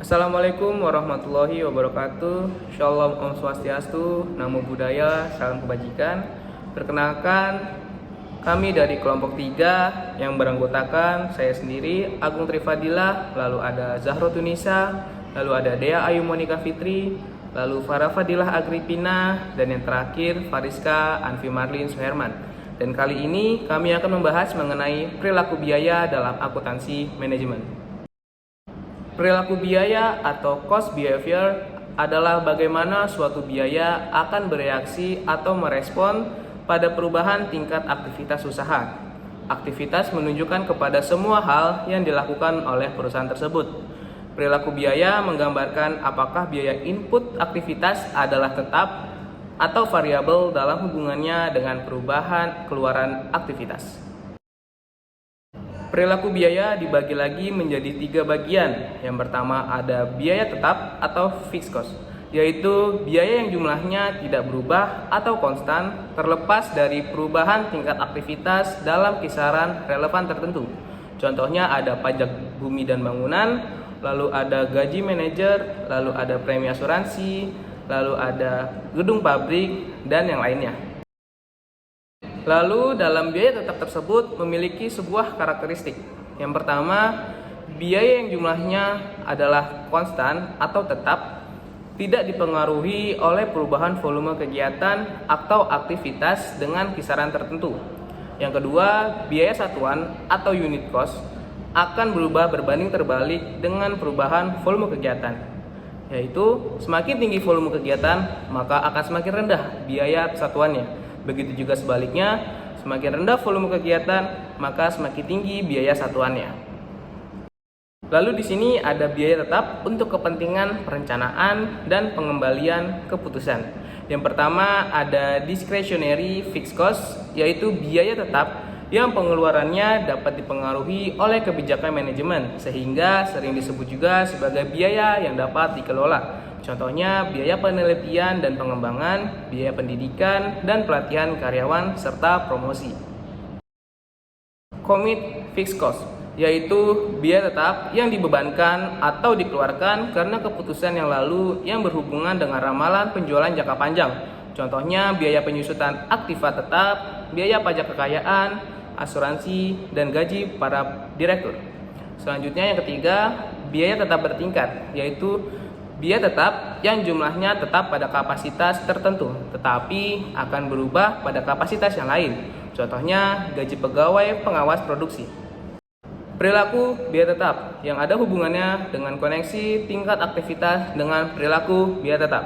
Assalamualaikum warahmatullahi wabarakatuh. Shalom Om Swastiastu, Namo Buddhaya, salam kebajikan. Perkenalkan, kami dari kelompok 3 yang beranggotakan saya sendiri, Agung Trifadilah, lalu ada Zahro Tunisa, lalu ada Dea Ayu Monika Fitri, lalu Farah Fadilah Agripina, dan yang terakhir Fariska Anfi Marlin Suherman. Dan kali ini kami akan membahas mengenai perilaku biaya dalam akuntansi manajemen. Perilaku biaya atau cost behavior adalah bagaimana suatu biaya akan bereaksi atau merespon pada perubahan tingkat aktivitas usaha. Aktivitas menunjukkan kepada semua hal yang dilakukan oleh perusahaan tersebut. Perilaku biaya menggambarkan apakah biaya input aktivitas adalah tetap atau variabel dalam hubungannya dengan perubahan keluaran aktivitas. Perilaku biaya dibagi lagi menjadi 3 bagian. Yang pertama ada biaya tetap atau fixed cost, yaitu biaya yang jumlahnya tidak berubah atau konstan terlepas dari perubahan tingkat aktivitas dalam kisaran relevan tertentu. Contohnya ada pajak bumi dan bangunan, lalu ada gaji manajer, lalu ada premi asuransi, lalu ada gedung pabrik, dan yang lainnya. Lalu dalam biaya tetap tersebut memiliki sebuah karakteristik. Yang pertama, biaya yang jumlahnya adalah konstan atau tetap, tidak dipengaruhi oleh perubahan volume kegiatan atau aktivitas dengan kisaran tertentu. Yang kedua, biaya satuan atau unit cost akan berubah berbanding terbalik dengan perubahan volume kegiatan. Yaitu semakin tinggi volume kegiatan, maka akan semakin rendah biaya satuannya. Begitu juga sebaliknya, semakin rendah volume kegiatan, maka semakin tinggi biaya satuannya. Lalu di sini ada biaya tetap untuk kepentingan perencanaan dan pengembalian keputusan. Yang pertama ada discretionary fixed cost, yaitu biaya tetap yang pengeluarannya dapat dipengaruhi oleh kebijakan manajemen, sehingga sering disebut juga sebagai biaya yang dapat dikelola. Contohnya biaya penelitian dan pengembangan, biaya pendidikan dan pelatihan karyawan, serta promosi. Commit fixed cost, yaitu biaya tetap yang dibebankan atau dikeluarkan karena keputusan yang lalu yang berhubungan dengan ramalan penjualan jangka panjang. Contohnya biaya penyusutan aktiva tetap, biaya pajak kekayaan, asuransi, dan gaji para direktur. Selanjutnya yang ketiga, biaya tetap bertingkat, yaitu biaya tetap yang jumlahnya tetap pada kapasitas tertentu, tetapi akan berubah pada kapasitas yang lain. Contohnya gaji pegawai pengawas produksi. Perilaku biaya tetap yang ada hubungannya dengan koneksi tingkat aktivitas dengan perilaku biaya tetap.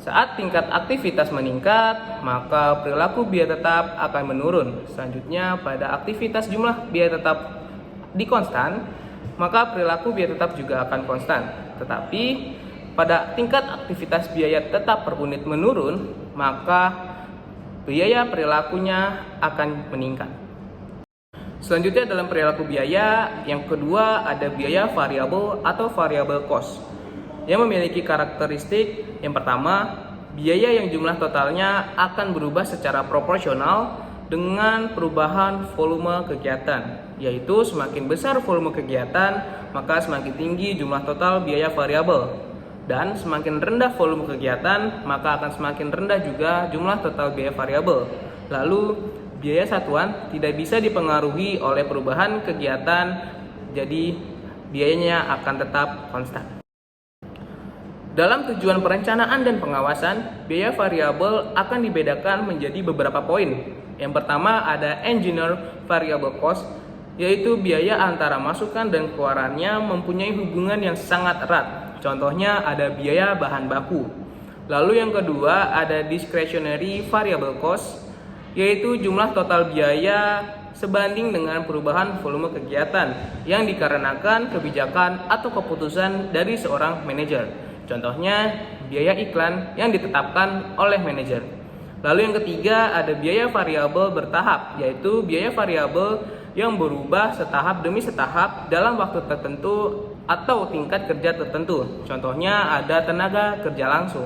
Saat tingkat aktivitas meningkat, maka perilaku biaya tetap akan menurun. Selanjutnya, pada aktivitas jumlah biaya tetap dikonstan, maka perilaku biaya tetap juga akan konstan. Tetapi pada tingkat aktivitas biaya tetap per unit menurun, maka biaya perilakunya akan meningkat. Selanjutnya dalam perilaku biaya, yang kedua ada biaya variabel atau variable cost yang memiliki karakteristik. Yang pertama, biaya yang jumlah totalnya akan berubah secara proporsional dengan perubahan volume kegiatan, yaitu semakin besar volume kegiatan, maka semakin tinggi jumlah total biaya variabel, dan semakin rendah volume kegiatan, maka akan semakin rendah juga jumlah total biaya variabel. Lalu biaya satuan tidak bisa dipengaruhi oleh perubahan kegiatan, jadi biayanya akan tetap konstan. Dalam tujuan perencanaan dan pengawasan, biaya variabel akan dibedakan menjadi beberapa poin. Yang pertama ada engineer variable cost, yaitu biaya antara masukan dan keluarannya mempunyai hubungan yang sangat erat. Contohnya ada biaya bahan baku. Lalu yang kedua ada discretionary variable cost, yaitu jumlah total biaya sebanding dengan perubahan volume kegiatan yang dikarenakan kebijakan atau keputusan dari seorang manajer. Contohnya biaya iklan yang ditetapkan oleh manajer. Lalu yang ketiga ada biaya variabel bertahap, yaitu biaya variabel yang berubah setahap demi setahap dalam waktu tertentu atau tingkat kerja tertentu. Contohnya ada tenaga kerja langsung.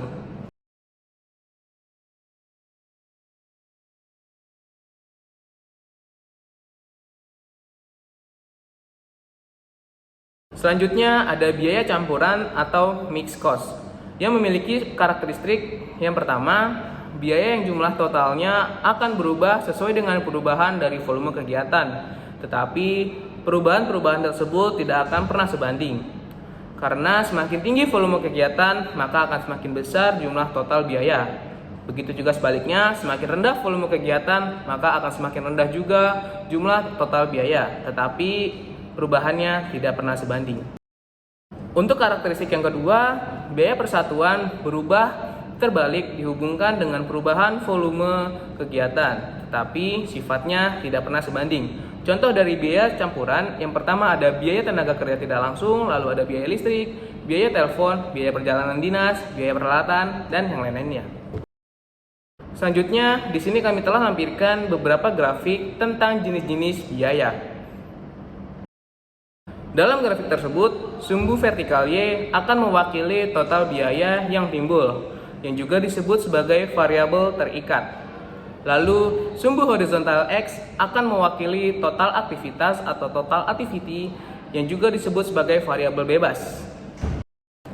Selanjutnya ada biaya campuran atau mixed cost yang memiliki karakteristik yang pertama, biaya yang jumlah totalnya akan berubah sesuai dengan perubahan dari volume kegiatan, tetapi perubahan-perubahan tersebut tidak akan pernah sebanding. Karena semakin tinggi volume kegiatan, maka akan semakin besar jumlah total biaya. Begitu juga sebaliknya, semakin rendah volume kegiatan, maka akan semakin rendah juga jumlah total biaya, tetapi perubahannya tidak pernah sebanding. Untuk karakteristik yang kedua, biaya persatuan berubah terbalik dihubungkan dengan perubahan volume kegiatan, tetapi sifatnya tidak pernah sebanding. Contoh dari biaya campuran, yang pertama ada biaya tenaga kerja tidak langsung, lalu ada biaya listrik, biaya telepon, biaya perjalanan dinas, biaya peralatan, dan yang lain-lainnya. Selanjutnya, di sini kami telah lampirkan beberapa grafik tentang jenis-jenis biaya. Dalam grafik tersebut, sumbu vertikal Y akan mewakili total biaya yang timbul, yang juga disebut sebagai variabel terikat. Lalu, sumbu horizontal X akan mewakili total aktivitas atau total activity, yang juga disebut sebagai variabel bebas.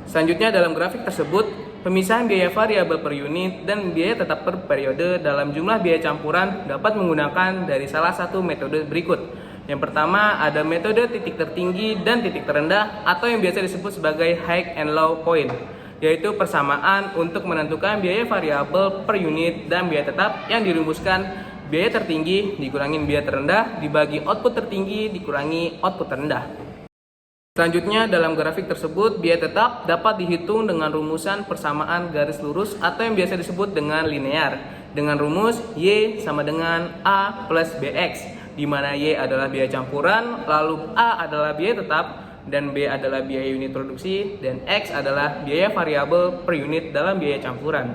Selanjutnya dalam grafik tersebut, pemisahan biaya variabel per unit dan biaya tetap per periode dalam jumlah biaya campuran dapat menggunakan dari salah satu metode berikut. Yang pertama ada metode titik tertinggi dan titik terendah atau yang biasa disebut sebagai high and low point, yaitu persamaan untuk menentukan biaya variabel per unit dan biaya tetap yang dirumuskan biaya tertinggi dikurangi biaya terendah dibagi output tertinggi dikurangi output terendah. Selanjutnya dalam grafik tersebut biaya tetap dapat dihitung dengan rumusan persamaan garis lurus atau yang biasa disebut dengan linear dengan rumus Y sama dengan A plus BX, di mana Y adalah biaya campuran, lalu A adalah biaya tetap, dan B adalah biaya unit produksi, dan X adalah biaya variabel per unit dalam biaya campuran.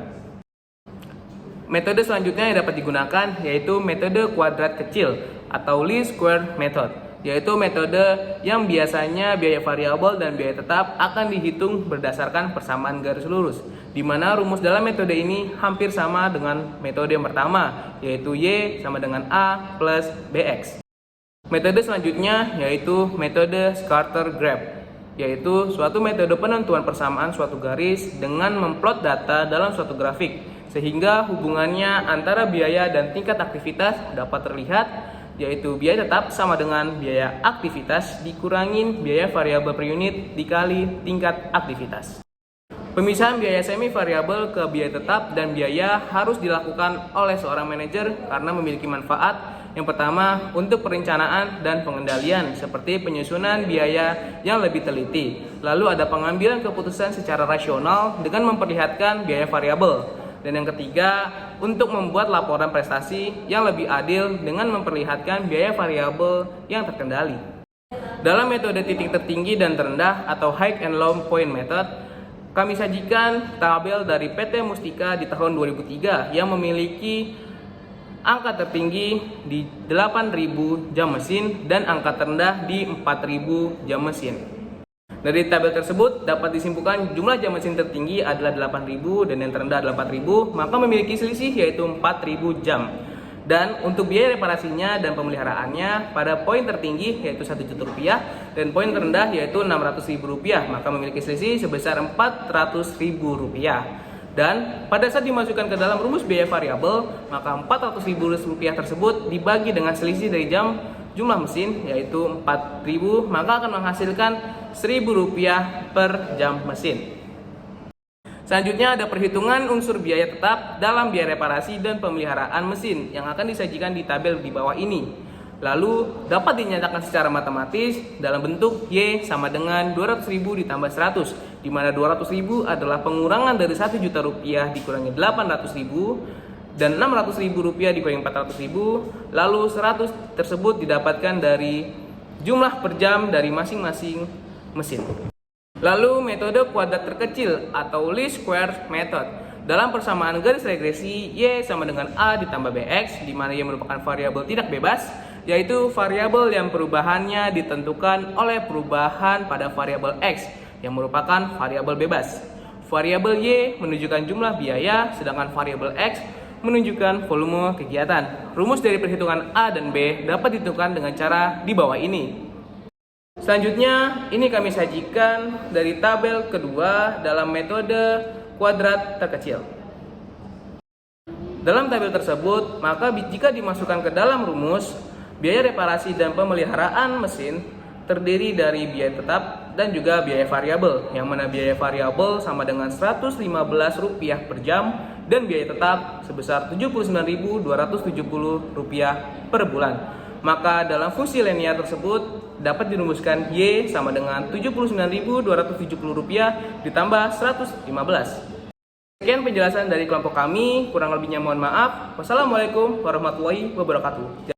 Metode selanjutnya yang dapat digunakan yaitu metode kuadrat kecil atau least square method, yaitu metode yang biasanya biaya variabel dan biaya tetap akan dihitung berdasarkan persamaan garis lurus, di mana rumus dalam metode ini hampir sama dengan metode yang pertama, yaitu Y sama dengan A plus BX. Metode selanjutnya yaitu metode scatter graph, yaitu suatu metode penentuan persamaan suatu garis dengan memplot data dalam suatu grafik, sehingga hubungannya antara biaya dan tingkat aktivitas dapat terlihat, yaitu biaya tetap sama dengan biaya aktivitas dikurangin biaya variabel per unit dikali tingkat aktivitas. Pemisahan biaya semi variabel ke biaya tetap dan biaya harus dilakukan oleh seorang manajer karena memiliki manfaat. Yang pertama, untuk perencanaan dan pengendalian seperti penyusunan biaya yang lebih teliti. Lalu ada pengambilan keputusan secara rasional dengan memperlihatkan biaya variabel. Dan yang ketiga, untuk membuat laporan prestasi yang lebih adil dengan memperlihatkan biaya variabel yang terkendali. Dalam metode titik tertinggi dan terendah atau high and low point method, kami sajikan tabel dari PT Mustika di tahun 2003 yang memiliki angka tertinggi di 8.000 jam mesin dan angka terendah di 4.000 jam mesin. Dari tabel tersebut dapat disimpulkan jumlah jam mesin tertinggi adalah 8.000 dan yang terendah adalah 4.000, maka memiliki selisih yaitu 4.000 jam. Dan untuk biaya reparasinya dan pemeliharaannya pada poin tertinggi yaitu Rp1.000.000 dan poin terendah yaitu Rp600.000, maka memiliki selisih sebesar Rp400.000. Dan pada saat dimasukkan ke dalam rumus biaya variabel, maka Rp400.000 tersebut dibagi dengan selisih dari jumlah mesin yaitu 4.000, maka akan menghasilkan Rp1.000 per jam mesin. Selanjutnya ada perhitungan unsur biaya tetap dalam biaya reparasi dan pemeliharaan mesin yang akan disajikan di tabel di bawah ini. Lalu dapat dinyatakan secara matematis dalam bentuk Y sama dengan 200.000 ditambah 100, di mana 200.000 adalah pengurangan dari Rp1 juta dikurangi 800.000 dan Rp600.000 dikurangi 400.000, lalu 100 tersebut didapatkan dari jumlah per jam dari masing-masing mesin. Lalu metode kuadrat terkecil atau least square method. Dalam persamaan garis regresi, Y sama dengan A ditambah BX, di mana Y merupakan variabel tidak bebas, yaitu variabel yang perubahannya ditentukan oleh perubahan pada variabel X, yang merupakan variabel bebas. Variabel Y menunjukkan jumlah biaya, sedangkan variabel X menunjukkan volume kegiatan. Rumus dari perhitungan A dan B dapat ditentukan dengan cara di bawah ini. Selanjutnya, ini kami sajikan dari tabel kedua dalam metode kuadrat terkecil. Dalam tabel tersebut, maka jika dimasukkan ke dalam rumus, biaya reparasi dan pemeliharaan mesin terdiri dari biaya tetap dan juga biaya variabel, yang mana biaya variabel sama dengan Rp115 per jam dan biaya tetap sebesar Rp79.270 per bulan. Maka dalam fungsi linear tersebut dapat dirumuskan Y sama dengan Rp79.270 ditambah 115. Sekian penjelasan dari kelompok kami, kurang lebihnya mohon maaf. Wassalamualaikum warahmatullahi wabarakatuh.